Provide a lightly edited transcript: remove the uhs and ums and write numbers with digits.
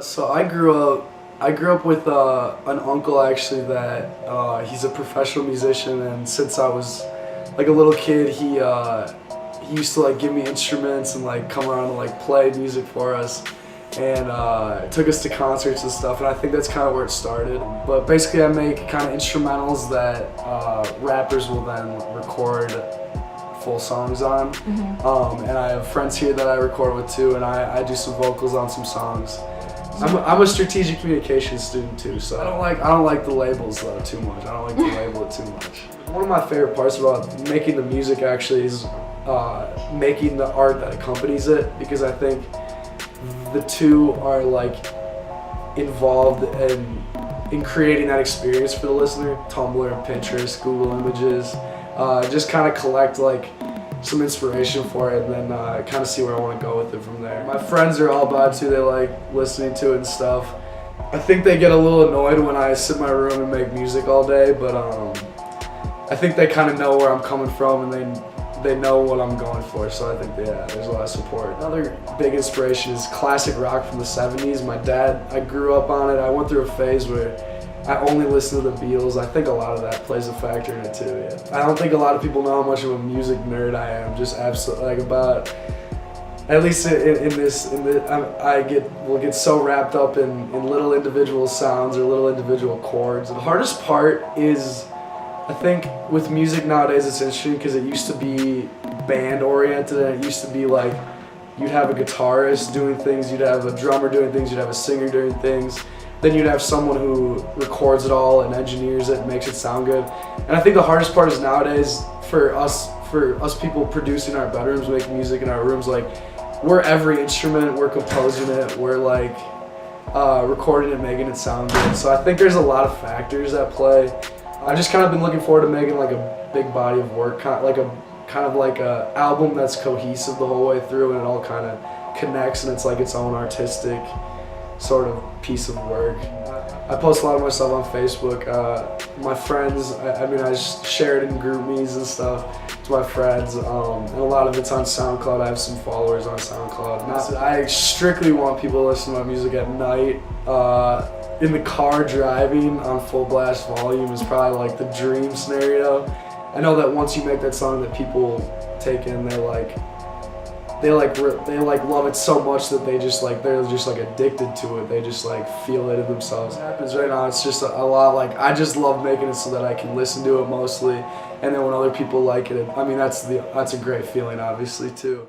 So I grew up with an uncle actually that he's a professional musician, and since I was like a little kid, he used to like give me instruments and like come around and like play music for us, and took us to concerts and stuff. And I think that's kind of where it started. But basically, I make kind of instrumentals that rappers will then record full songs on. And I have friends here that I record with too, and I do some vocals on some songs. I'm a strategic communications student too, so I don't like the labels though too much. I don't like to label it too much. One of my favorite parts about making the music actually is making the art that accompanies it, because I think the two are like involved in creating that experience for the listener. Tumblr, Pinterest, Google Images, just kind of collect like some inspiration for it, and then kind of see where I want to go with it from there. My friends are all about it too. They like listening to it and stuff. I think they get a little annoyed when I sit in my room and make music all day, but I think they kind of know where I'm coming from, and they know what I'm going for, so I think there's a lot of support. Another big inspiration is classic rock from the 70s. My dad, I grew up on it. I went through a phase where I only listen to the Beatles. I think a lot of that plays a factor in it too, yeah. I don't think a lot of people know how much of a music nerd I am, just absolutely, like about, at least we'll get so wrapped up in little individual sounds or little individual chords. The hardest part is, I think with music nowadays it's interesting because it used to be band oriented, and it used to be like you'd have a guitarist doing things, you'd have a drummer doing things, you'd have a singer doing things. Then you'd have someone who records it all and engineers it and makes it sound good. And I think the hardest part is nowadays for us people producing our bedrooms, making music in our rooms, like we're every instrument, we're composing it, we're like recording it, making it sound good. So I think there's a lot of factors at play. I've just kind of been looking forward to making like a big body of work, kind of like a album that's cohesive the whole way through, and it all kind of connects, and it's like its own artistic sort of piece of work. I post a lot of my stuff on Facebook. My friends, I share it in GroupMes and stuff to my friends, and a lot of it's on SoundCloud. I have some followers on SoundCloud. I strictly want people to listen to my music at night. In the car driving on full blast volume is probably like the dream scenario. I know that once you make that song that people take in, they love it so much that they're just like addicted to it. They just like feel it in themselves. What happens right now, it's just a lot like, I just love making it so that I can listen to it mostly, and then when other people like it, I mean that's a great feeling obviously too.